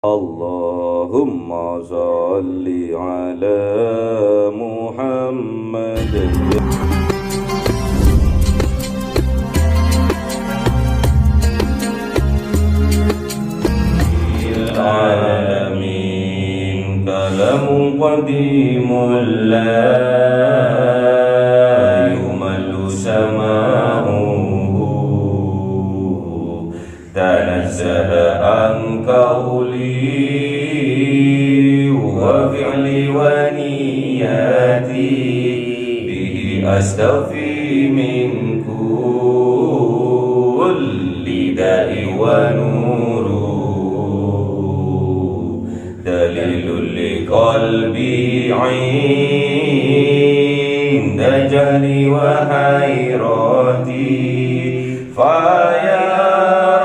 Allahumma salli ala Muhammad. Alamin kalamun qadimul la yumallu sama'uhu tanazzaha an qawli wa fi'li wa niyati bihi astaghfi min kulli da'i wa nuru dalilul liqalbi 'inda jahli wa hayrati fa ya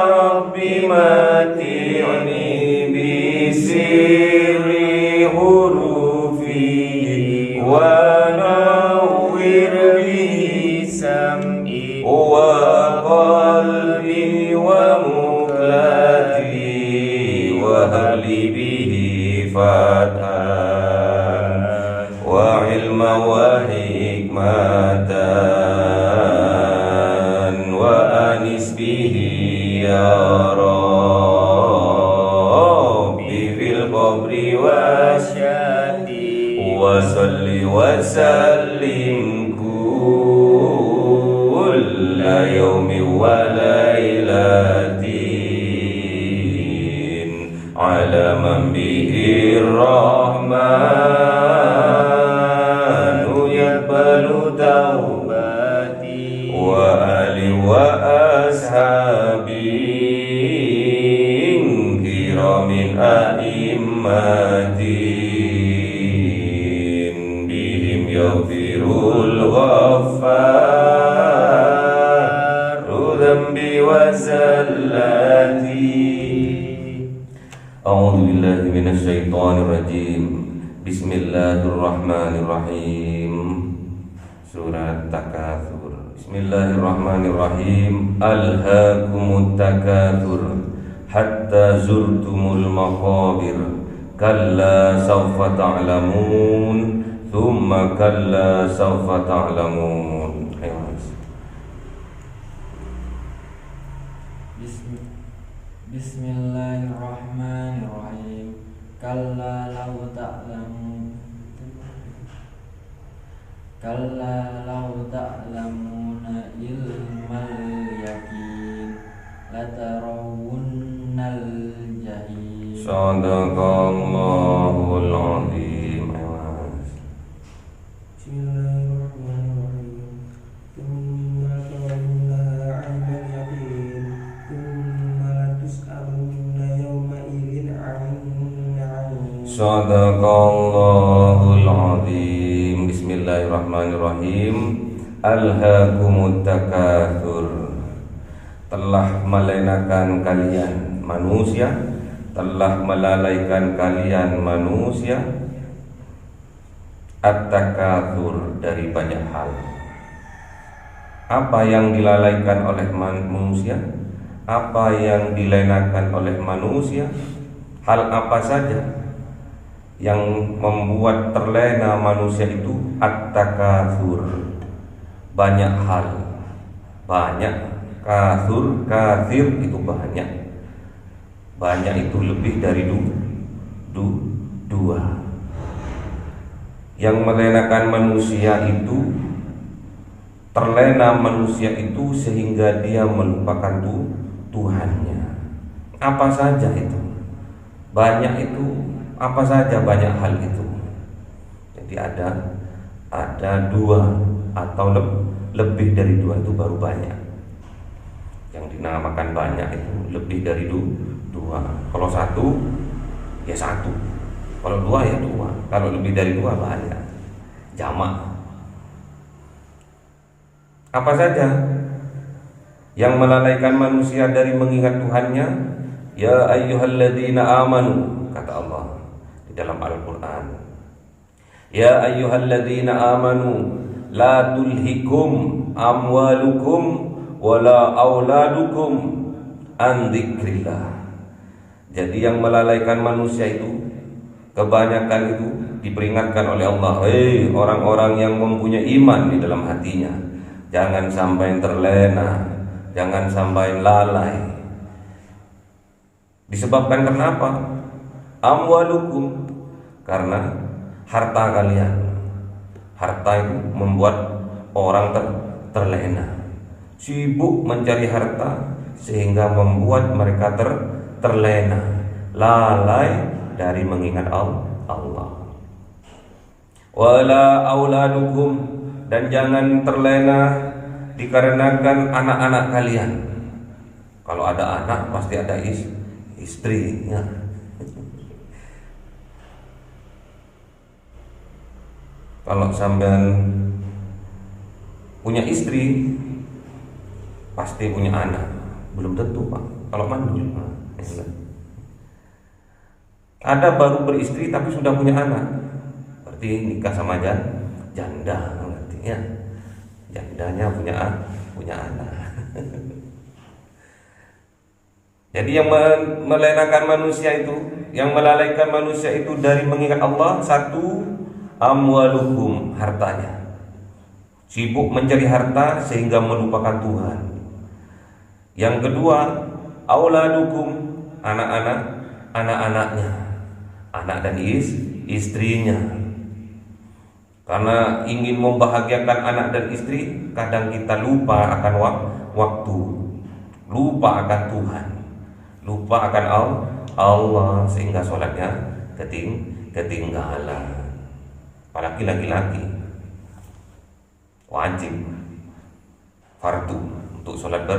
rabbi mati'ni bi sirri hurufi wa nawwir bihi sam'i wa qalbi wa muqlati wa habli bihi fathan wa ilma wa hikmatan wa anis bihi ya Rabbi fil qabri wa syadi wa salli wa sallim kulla yawmi wa laylatin ala man bihi rahmanu yaqbalu taubati wa ali wa ashabi kiramin a'immatin bihim yaghfirul ghaffaru dhanbi wa zallati. A'udzu billahi minasy syaithanir rajim. Bismillahirrahmanirrahim. Surat Takatsur. Bismillahirrahmanirrahim. Alhaakumut takatsur hatta zurtumul maqabir. Kalla sawfa ta'lamun, thumma kalla sawfa ta'lamun. Bismillahirrahmanirrahim. Kalla law ta'lamuna ilmal yaqin latarawunnal jahim. Sadaqallahul azim. Sadaqallahul azim. Bismillahirrahmanirrahim. Alhaakumut takatsur. Telah melenakan kalian manusia, telah melalaikan kalian manusia at-takatsur dari banyak hal. Apa yang dilalaikan oleh manusia? Apa yang dilenakan oleh manusia? Hal apa saja yang membuat terlena manusia itu? At-takatsur, banyak hal, banyak. Katsur, katsir itu banyak, banyak itu lebih dari dua. Yang melenakan manusia itu, terlena manusia itu sehingga dia melupakan Tuhannya. Apa saja itu? Banyak itu, apa saja banyak hal itu. Jadi ada dua atau lebih dari dua itu baru banyak. Yang dinamakan banyak itu lebih dari dua. Kalau satu ya satu, kalau dua ya dua, kalau lebih dari dua banyak, jamak. Apa saja yang melalaikan manusia dari mengingat Tuhannya? Ya ayyuhalladzina amanu, kata Allah di dalam Al-Quran. Ya ayyuhalladzina amanu la tulhikum amwalukum wala auladukum an dzikrillah. Jadi yang melalaikan manusia itu kebanyakan itu diperingatkan oleh Allah, hei orang-orang yang mempunyai iman di dalam hatinya, jangan sampai terlena, jangan sampai lalai. Disebabkan kenapa? Amwalukum, karena harta kalian. Harta itu membuat orang terlena, sibuk mencari harta sehingga membuat mereka terlena, lalai dari mengingat Allah. Wala auladukum, dan jangan terlena dikarenakan anak-anak kalian. Kalau ada anak pasti ada istri ya. Kalau sampean punya istri pasti punya anak. Belum tentu Pak, kalau mandul ada baru beristri tapi sudah punya anak, berarti nikah sama janda berarti ya. Jandanya punya anak. Jadi yang melenakan manusia itu, yang melalaikan manusia itu dari mengingat Allah, satu, amwaluhum, hartanya. Sibuk mencari harta sehingga melupakan Tuhan. Yang kedua, auladukum, anak-anaknya, anak dan istrinya. Karena ingin membahagiakan anak dan istri, kadang kita lupa akan waktu, lupa akan Tuhan, lupa akan Allah, sehingga sholatnya ketinggalan. Apalagi laki-laki, wajib fardu untuk sholat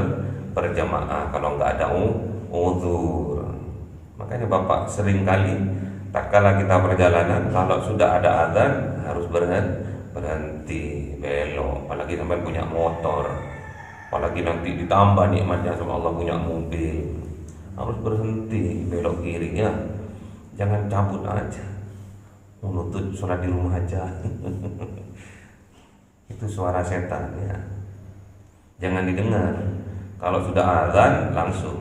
berjamaah kalau nggak ada uzur. Makanya Bapak sering kali tak kala kita perjalanan, kalau sudah ada azan harus berhenti belok. Apalagi sampai punya motor, apalagi nanti ditambah nikmatnya sama Allah punya mobil, harus berhenti belok kiri ya. Jangan cabut aja, menuntut sholat di rumah aja. Itu suara setan ya, jangan didengar. Kalau sudah azan langsung,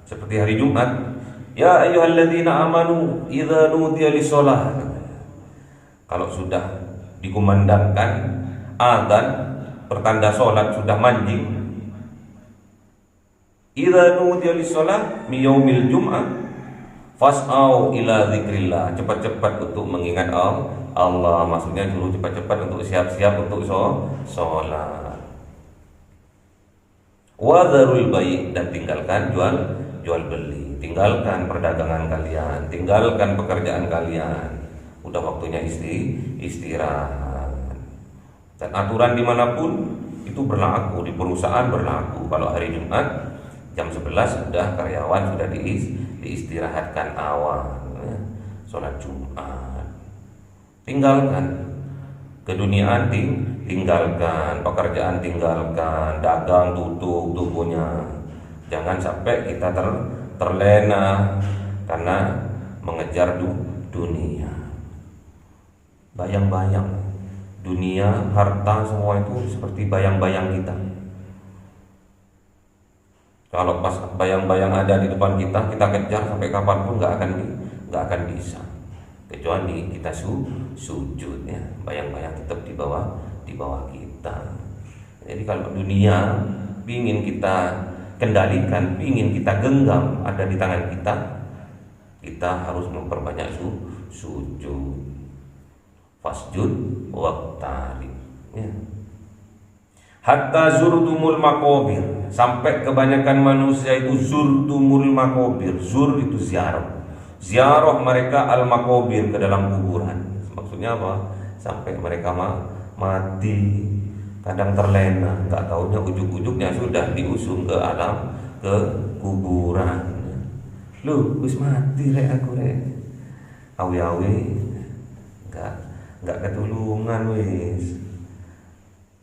seperti hari Jumat, ya ayyuhalladzina amanu idza nudiya lis-shalah. Kalau sudah dikumandangkan azan, pertanda sholat sudah manjing, idza nudiya lis-shalah mi yaumil jum'ah fas'au ila dzikrillah. Cepat-cepat untuk mengingat Allah, maksudnya dulu cepat-cepat untuk siap-siap untuk sholat. Wadharul bai', dan tinggalkan jual beli, tinggalkan perdagangan kalian, tinggalkan pekerjaan kalian. Udah waktunya istirahat. Dan aturan dimanapun itu berlaku, di perusahaan berlaku. Kalau hari Jumat jam 11 sudah karyawan sudah diistirahatkan awal ya. Sholat Jumat. Tinggalkan keduniaan, tinggalkan pekerjaan, tinggalkan dagang, tutup tubuhnya. Jangan sampai kita terlena karena mengejar dunia. Bayang-bayang dunia, harta, semua itu seperti bayang-bayang kita. Kalau pas bayang-bayang ada di depan kita kejar sampai kapanpun nggak akan bisa. Kecuali kita sujud ya, bayang-bayang tetap di bawah kita. Jadi kalau dunia ingin kita kendalikan, ingin kita genggam ada di tangan kita harus memperbanyak sujud. Fasjud waqtarib ya. Hatta zurtumul maqabir, sampai kebanyakan manusia itu zurtumul maqabir. Zur itu ziarah mereka al-maqabir, ke dalam kuburan. Maksudnya apa? Sampai mereka mati, kadang terlena, nggak taunya ujuk-ujuknya sudah diusung ke alam, ke kuburan. Lu wis mati aku awi-awi nggak ketulungan wis.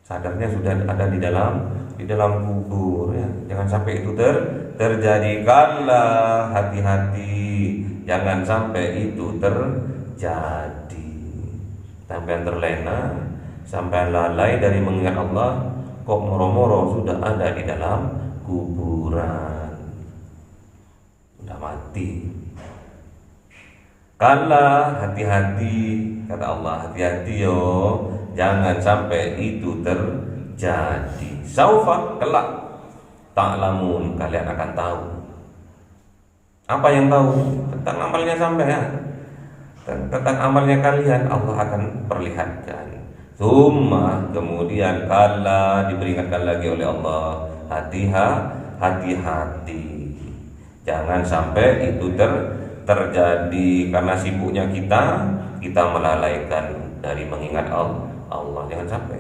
Sadarnya sudah ada di dalam kubur ya. Jangan sampai itu terjadi. Kala, hati-hati, jangan sampai itu terjadi. Sampai terlena, sampai lalai dari mengingat Allah, kok moro-moro sudah ada di dalam kuburan, sudah mati. Kala, hati-hati, kata Allah, hati-hati yo, jangan sampai itu terjadi. Saufa, kelak, ta'lamun, kalian akan tahu. Apa yang tahu? Tentang amalnya sampean, tentang amalnya kalian, Allah akan perlihatkan. Summa, kemudian kala, diperingatkan lagi oleh Allah, hati-hati, jangan sampai itu terjadi karena sibuknya kita melalaikan dari mengingat Allah. Jangan sampai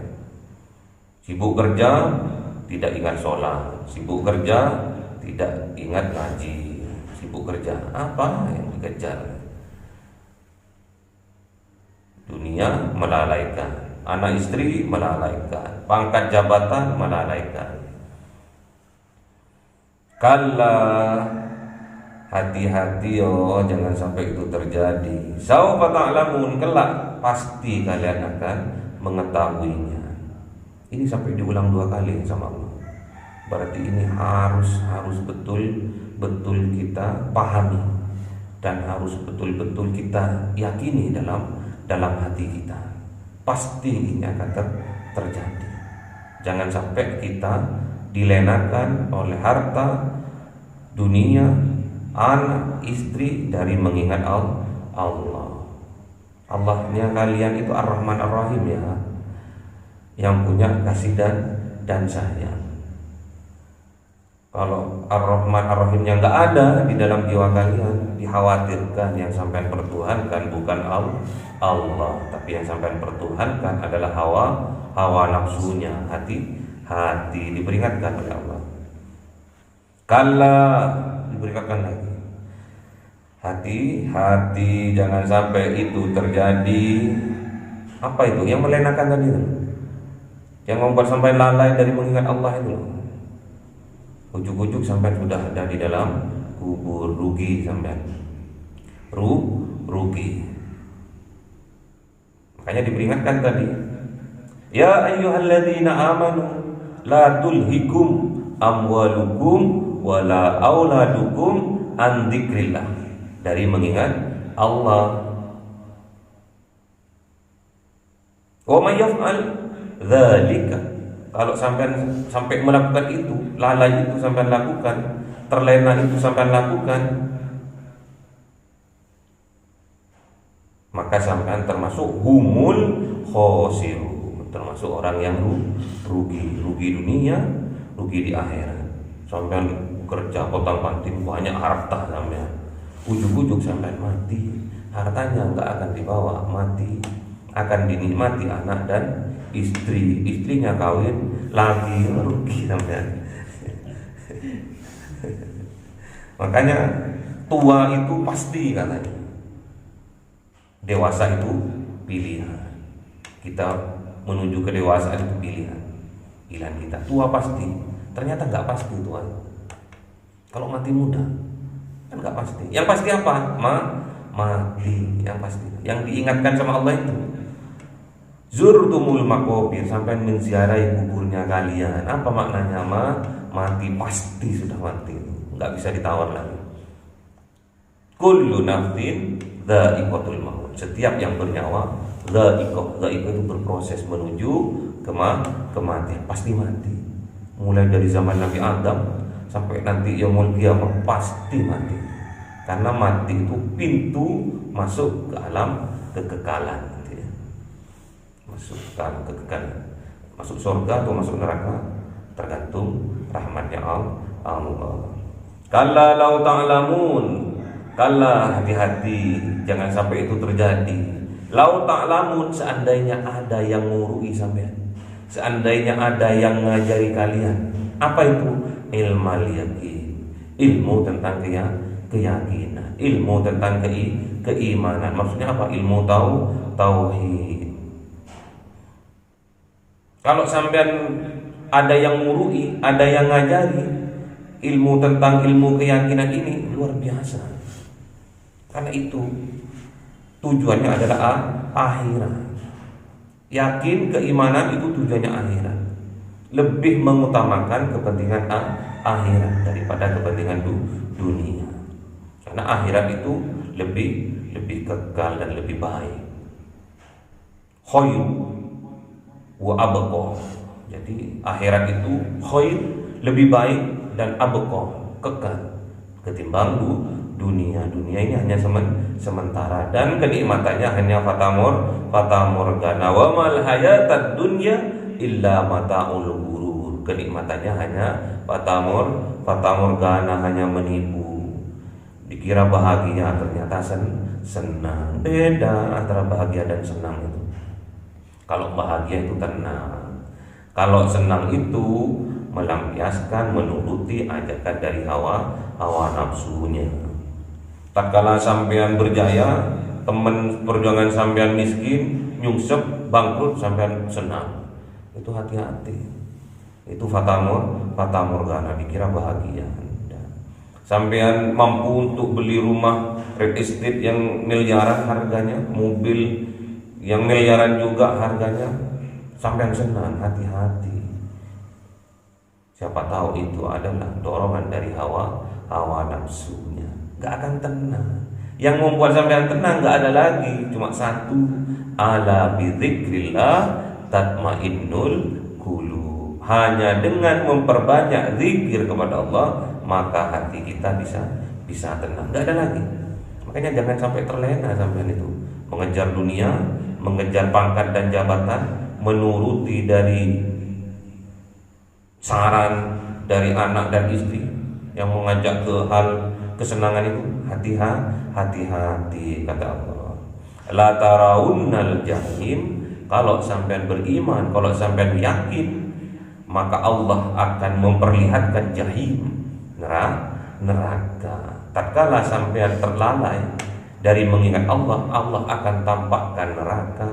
sibuk kerja tidak ingat sholat, sibuk kerja tidak ingat ngaji, sibuk kerja apa yang dikejar? Dunia melalaikan, anak istri melalaikan, pangkat jabatan melalaikan. Kala, hati-hati yo, jangan sampai itu terjadi. Saufa ta'lamun, kelak pasti kalian akan mengetahuinya. Ini sampai diulang 2 kali sama Allah. Berarti ini harus betul kita pahami dan harus betul kita yakini dalam hati kita. Pasti ini akan terjadi. Jangan sampai kita dilenakan oleh harta, dunia, anak, istri dari mengingat Allah. Allahnya kalian itu Ar-Rahman Ar-Rahim ya, yang punya kasih dan sayang. Kalau Ar-Rahman Ar-Rahimnya nggak ada di dalam jiwa kalian, dikhawatirkan yang sampai pertuhankan bukan Allah, tapi yang sampai pertuhankan adalah hawa nafsunya, hati diperingatkan oleh Allah. Kala, diperingatkan lagi, hati-hati jangan sampai itu terjadi. Apa itu? Yang melenakan tadi itu, yang membuat sampai lalai dari mengingat Allah itu. Ujuk-ujuk sampai sudah ada di dalam kubur, rugi sampai rugi. Makanya diperingatkan tadi, ya ayyuhalladzina amanu la tulhikum amwalukum wala auladukum an dzikrillah, dari mengingat Allah. Wa may yaf'al dzalika, kalau sampai melakukan itu, lalai itu sampai lakukan, terlena itu sampai lakukan, maka sampai termasuk humul khosirun, termasuk orang yang rugi dunia, rugi di akhirat. Sampai kerja potong-panting banyak harta, sampai ujuk-ujuk sampai mati, hartanya nggak akan dibawa, mati akan dinikmati anak dan istrinya kawin lagi, rugi sampai. Makanya tua itu pasti katanya, dewasa itu pilihan. Kita menuju kedewasaan itu pilihan kita. Tua pasti, ternyata nggak pasti tua. Kalau mati muda kan nggak pasti. Yang pasti apa? Mati. Yang pasti, yang diingatkan sama Allah itu zurtumul maqabir, sampai menziarahi kuburnya kalian. Apa maknanya? Mati pasti sudah mati, nggak bisa ditawar lagi. Kullu nafsin dha'iqatul maut, setiap yang bernyawa dha'iqah itu berproses menuju kematian, pasti mati. Mulai dari zaman Nabi Adam sampai nanti yaumul qiyamah pasti mati. Karena mati itu pintu masuk ke alam kekekalan, gitu ya. Masuk ke alam kekekalan, masuk surga atau masuk neraka tergantung rahmatnya Allah. Kalla lau ta'lamun, kalla, hati-hati jangan sampai itu terjadi. Lau ta'lamun, seandainya ada yang ngurui sampean, seandainya ada yang ngajari kalian. Apa itu? Ilmal yakin, ilmu tentang keyakinan, ilmu tentang keimanan. Maksudnya apa? Ilmu tauhid. Kalau sampean ada yang ngurui, ada yang ngajari ilmu tentang ilmu keyakinan ini, luar biasa. Karena itu tujuannya adalah akhirat. Yakin, keimanan itu tujuannya akhirat. Lebih mengutamakan kepentingan akhirat daripada kepentingan dunia. Karena akhirat itu lebih lebih kekal dan lebih baik. Khairu wa abqa. Jadi akhirat itu khair, lebih baik, dan abqa, kekal, ketimbang dunia. Dunia ini hanya sementara dan kenikmatannya hanya fatamorgana. Wa mal hayatad dunya illa mata'ul ghurur. Kenikmatannya hanya fatamorgana, hanya menipu. Dikira bahagia, ternyata senang. Beda antara bahagia dan senang itu. Kalau bahagia itu tenang, kalau senang itu melampiaskan, menuruti ajakan dari hawa nafsunya. Tatkala sampean berjaya, teman perjuangan sampean miskin, nyungsep, bangkrut, sampean senang. Itu hati-hati. Itu fatamorgana, dikira bahagia. Sampean mampu untuk beli rumah real estate yang miliaran harganya, mobil yang miliaran juga harganya, sampean senang, hati-hati. Siapa tahu itu adalah dorongan dari hawa nafsunya. Gak akan tenang. Yang membuat sampean tenang gak ada lagi, cuma satu, ala bidzikrillah tatmainnul qulub. Hanya dengan memperbanyak zikir kepada Allah, maka hati kita bisa tenang. Gak ada lagi. Makanya jangan sampai terlena sampean itu mengejar dunia, mengejar pangkat dan jabatan, menuruti dari saran dari anak dan istri yang mengajak ke hal kesenangan itu. Hati-hati kata Allah. La tarawunnal jahim. Kalau sampean beriman, kalau sampean yakin, maka Allah akan memperlihatkan jahim, neraka. Tatkala sampean terlalai dari mengingat Allah, Allah akan tampakkan neraka.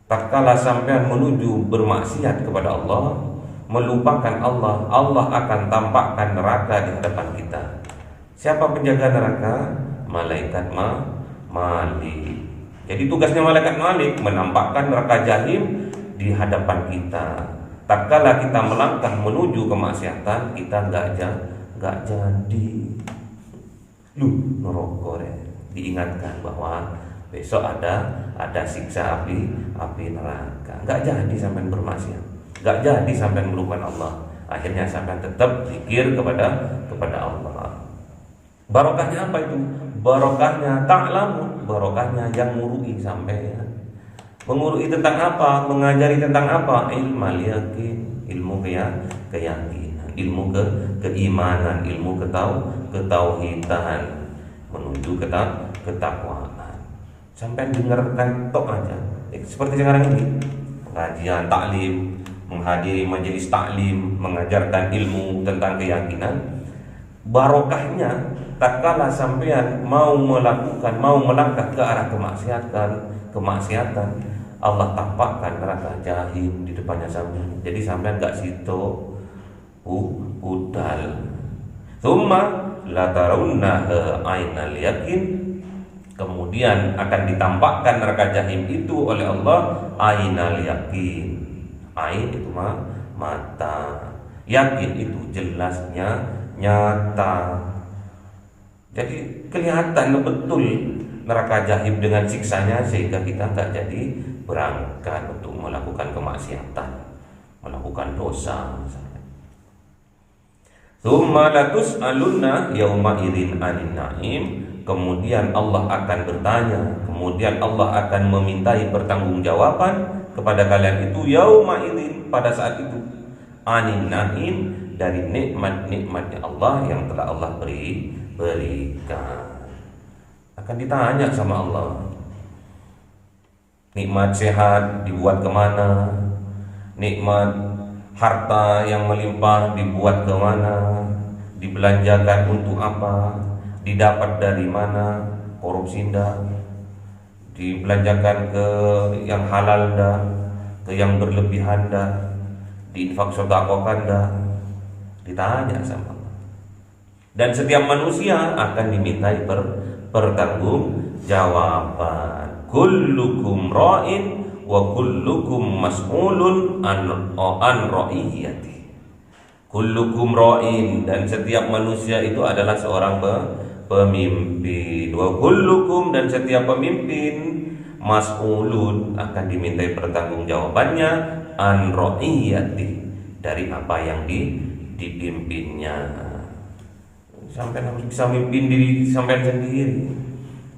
Tatkala sampean menuju bermaksiat kepada Allah, melupakan Allah, Allah akan tampakkan neraka di hadapan kita. Siapa penjaga neraka? Malaikat Malik. Jadi tugasnya malaikat Malik menampakkan neraka jahim di hadapan kita. Tatkala kita melangkah menuju kemaksiatan, kita nggak jadi. Neraka. Diingatkan bahwa besok ada siksa api neraka. Nggak jadi sampai bermaksiat, nggak jadi sampai melupakan Allah. Akhirnya sampai tetap zikir kepada Allah. Barokahnya apa itu? Barokahnya ta'lamun, barokahnya yang ngurui sampean. Mengurui tentang apa? Mengajari tentang apa? Ilmal yakin, ilmu keyakinan, ilmu keimanan, ilmu ketauhidan, menuju ketakwaan. Sampai dengarkan tok aja. Seperti sekarang ini, pengajian taklim, menghadiri majelis taklim, mengajarkan ilmu tentang keyakinan. Barokahnya tatkala sampean mau melangkah ke arah kemaksiatan, Allah tampakkan neraka jahim di depannya sampean. Jadi sampean enggak situ udal. Tsumma la tarawunnaha ainal yakin. Kemudian akan ditampakkan neraka jahim itu oleh Allah ainal yakin. Ain itu mata, yakin itu jelasnya nyata. Jadi kelihatan betul neraka jahim dengan siksanya, sehingga kita tak jadi berangkat untuk melakukan kemaksiatan, melakukan dosa misalnya. Tsumma latus'alunna yauma idzin 'anin na'im. Kemudian Allah akan bertanya, kemudian Allah akan memintai pertanggungjawaban kepada kalian itu yauma idzin, pada saat itu, 'anin na'im, dari nikmat-nikmatnya Allah yang telah Allah berikan. Akan ditanya sama Allah, nikmat sehat dibuat kemana? Nikmat harta yang melimpah dibuat kemana? Dibelanjakan untuk apa? Didapat dari mana? Korupsi ndak? Dibelanjakan ke yang halal ndak? Ke yang berlebihan ndak? Diinfak sedekahkan ndak? Ditanya sama Allah. Dan setiap manusia akan dimintai pertanggungjawaban. Kullukum ra'in wa kullukum mas'ulun an ra'iyati. Kullukum ra'in, dan setiap manusia itu adalah seorang pemimpin. wa kullukum, dan setiap pemimpin mas'ulun akan dimintai pertanggungjawabannya an ra'iyati, dari apa yang dipimpinnya. Sampai harus bisa mimpin diri sampai sendiri.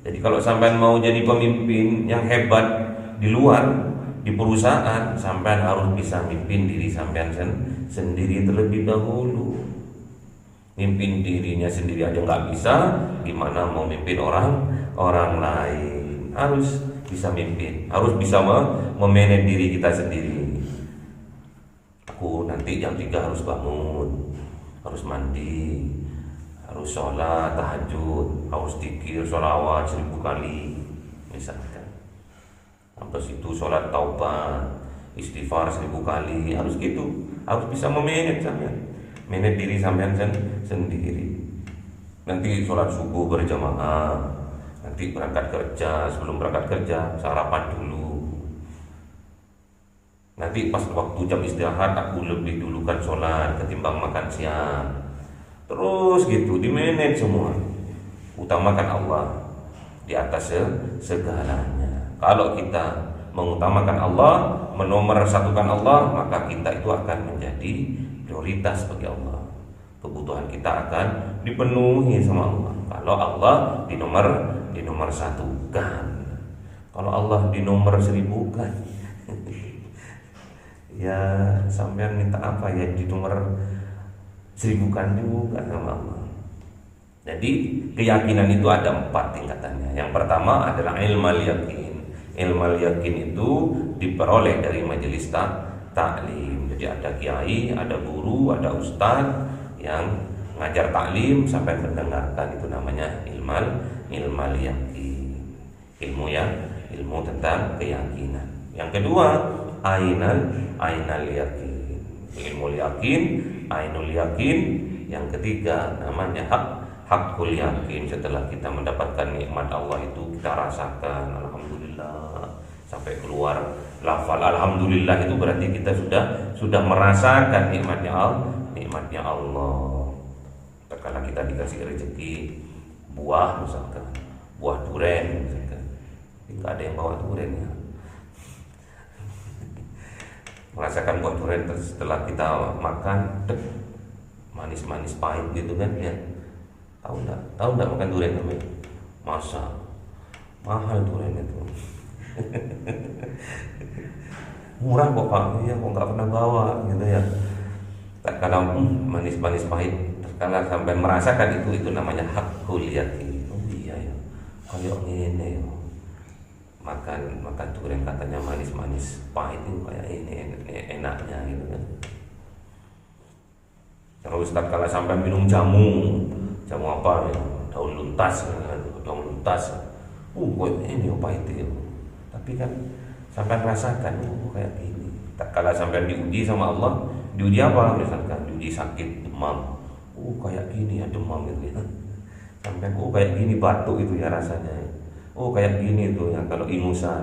Jadi kalau sampai mau jadi pemimpin yang hebat di luar, di perusahaan, sampai harus bisa mimpin diri sampai sendiri terlebih dahulu. Mimpin dirinya sendiri aja nggak bisa, gimana mau mimpin orang lain? Harus bisa mimpin, harus bisa memanage diri kita sendiri. Aku nanti jam 3 harus bangun, harus mandi, harus sholat tahajud, harus zikir sholawat 1000 kali misalkan. Habis itu sholat taubat, istighfar 1000 kali, harus gitu. Harus bisa memanage sampean, manage diri sampean sendiri. Nanti sholat subuh berjamaah, nanti berangkat kerja, sebelum berangkat kerja sarapan dulu. Nanti pas waktu jam istirahat aku lebih dulukan sholat ketimbang makan siang. Terus gitu, di manage semua. Utamakan Allah di atas segalanya. Kalau kita mengutamakan Allah, menomorsatukan Allah, maka kita itu akan menjadi prioritas bagi Allah. Kebutuhan kita akan dipenuhi sama Allah. Kalau Allah di nomor satukan, kalau Allah di nomor 1000 kan ya sampean minta apa ya di nomor 1000 kan juga sama Allah. Jadi keyakinan itu ada 4 tingkatannya. Yang pertama adalah ilmal yakin. Ilmal yakin itu diperoleh dari majelis taklim. Jadi ada kiai, ada guru, ada ustadz yang ngajar taklim sampai mendengarkan, itu namanya ilmal yakin. Ilmu tentang keyakinan. Yang kedua ainal yakin. Ilmu yakin, ainul yakin. Yang ketiga namanya hakul yakin. Setelah kita mendapatkan nikmat Allah itu kita rasakan alhamdulillah sampai keluar lafal alhamdulillah, itu berarti kita sudah merasakan nikmatnya Allah. Karena kita dikasih rezeki buah, misalkan buah duren, misalkan nggak ada yang bawa duren ya. Merasakan buah duren setelah kita makan, manis-manis pahit gitu kan ya. Tahu nggak makan duren namanya? Masa mahal duren itu. Murah kok Pak, ya kok nggak pernah bawa gitu ya. Kalau manis-manis pahit, kalau sampai merasakan itu namanya hakul yakin. Oh iya ya, kayak ini ya. Makan durian katanya manis-manis pahit itu kayak ini enaknya gitu kan. Terus kalau sampai minum jamu apa ya, daun luntas, kok ini apa itu ya. Tapi kan sampai merasakan kayak gini. Kalau sampai diuji sama Allah, diuji apa? Misalkan diuji sakit demam, kayak gini ya demam itu ya. Sampai kayak gini batuk itu ya rasanya. Kayak gini tuh ya kalau ingusan.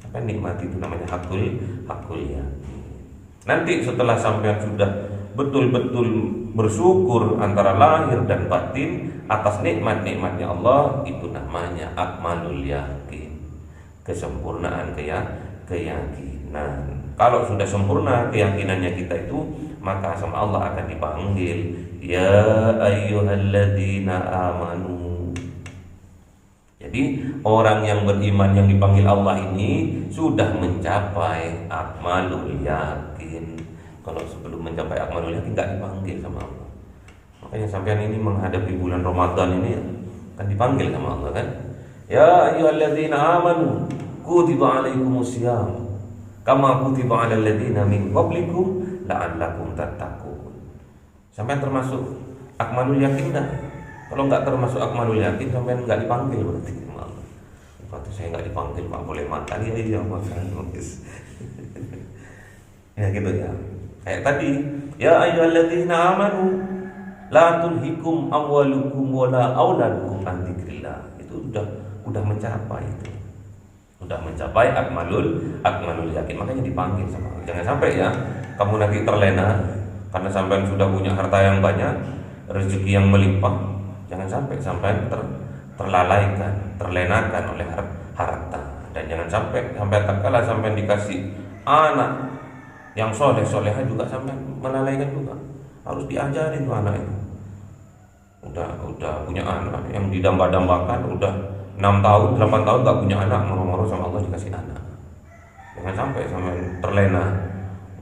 Sampai nikmati, itu namanya hakul ya. Nanti setelah sampai sudah betul-betul bersyukur antara lahir dan batin atas nikmat-nikmatnya Allah, itu namanya akmalul yakin. Kesempurnaan keyakinan. Kalau sudah sempurna keyakinannya kita itu, maka sama Allah akan dipanggil ya ayyuhalladzina amanu. Jadi orang yang beriman yang dipanggil Allah ini sudah mencapai akmalul yakin. Kalau sebelum mencapai akmalul yakin tidak dipanggil sama Allah. Makanya sampean ini menghadapi bulan Ramadan ini kan dipanggil sama Allah kan. Ya ayyuhalladzina amanu kutiba alaikumusiyam kama kutiba alal ladzina min qablikum la'allakum tattaqun. Sampai termasuk akmalul yakin dah. Kalau enggak termasuk akmalul yakin sampai enggak dipanggil berarti sama Allah. Kata saya enggak dipanggil Pak, boleh makan ya iya makan. Ya gitu ya. Kayak tadi, ya ayyuhalladzina amanu la tulhikum amwalukum wala auladukum an dzikrillah. Itu udah mencapai itu. Sudah mencapai akmalul yakin, makanya dipanggil sama Allah. Jangan sampai ya kamu nanti terlena karena sampai sudah punya harta yang banyak, rezeki yang melimpah. Jangan sampai terlalaikan, terlenakan oleh harta. Dan jangan sampai tatkala sampai dikasih anak yang soleh-solehah juga sampai melalaikan juga. Harus diajarin tuh anak itu. Udah punya anak yang didamba-dambakan, udah 6 tahun, 8 tahun gak punya anak, moro-moro sama Allah dikasih anak. Jangan sampai terlena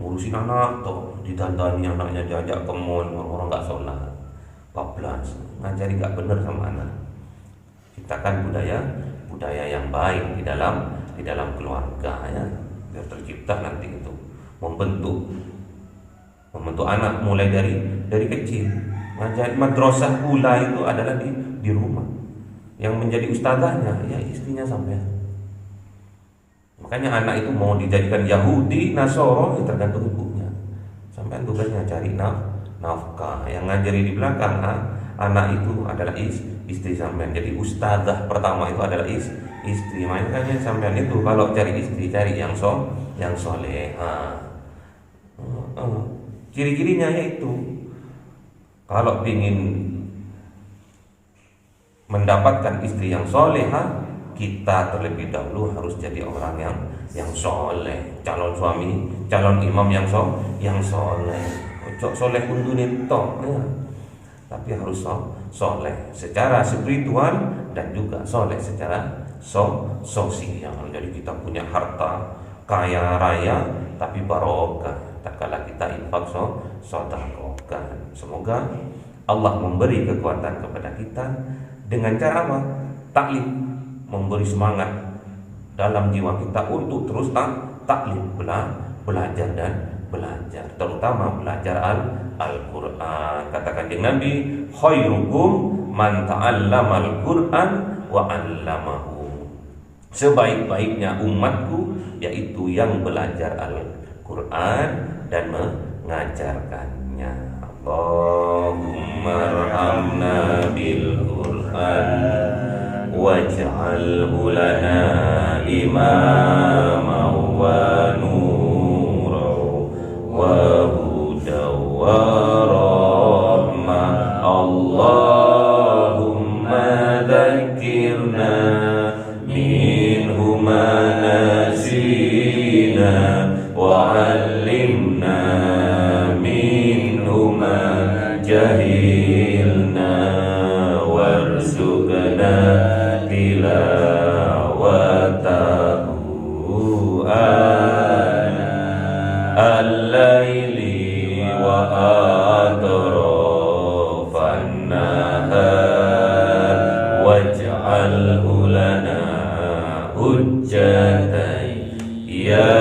ngurusin anak tuh, ditandani anaknya diajak ke mall, orang gak sholat, bablas, ngajari gak bener sama anak. Ciptakan budaya yang baik di dalam keluarga ya, biar tercipta nanti itu membentuk anak mulai dari kecil. Ngajari madrasah pula itu adalah di rumah. Yang menjadi ustazahnya ya istrinya sampean. Makanya anak itu mau dijadikan Yahudi, Nasoro, ya tergantung ibunya. Sampean tugasnya cari nafkah. Yang ngajari di belakang anak itu adalah istri sampean. Jadi ustazah pertama itu adalah istri. Makanya sampean itu kalau cari istri, cari yang soleha. Ciri-cirinya yaitu kalau ingin mendapatkan istri yang soleha, kita terlebih dahulu harus jadi orang yang soleh. Calon suami, calon imam yang soleh. Ojo soleh undunin tok ya. Tapi harus soleh secara spiritual dan juga soleh secara sosial. Jadi kita punya harta kaya raya tapi barokah tatkala kita infak sedekahkan. Semoga Allah memberi kekuatan kepada kita dengan cara apa? Taklim, memberi semangat dalam jiwa kita untuk terus taklim, belajar dan belajar, terutama belajar Al-Quran. Kata Kanjeng Nabi, khairukum man ta'allamal Quran wa 'allamahu. Sebaik-baiknya umatku yaitu yang belajar Al-Quran dan mengajarkannya. Allahumma arhamna bil Quran waj'alhu lana imama wa nura wa huda wa rahmah. Allahumma dzakirna minhu ma nasina wa 'allimna minhu ma jahilna warzuqna tilawatahu ana al-laili wa atrafan nahar waj'alhu lana hujjatan ya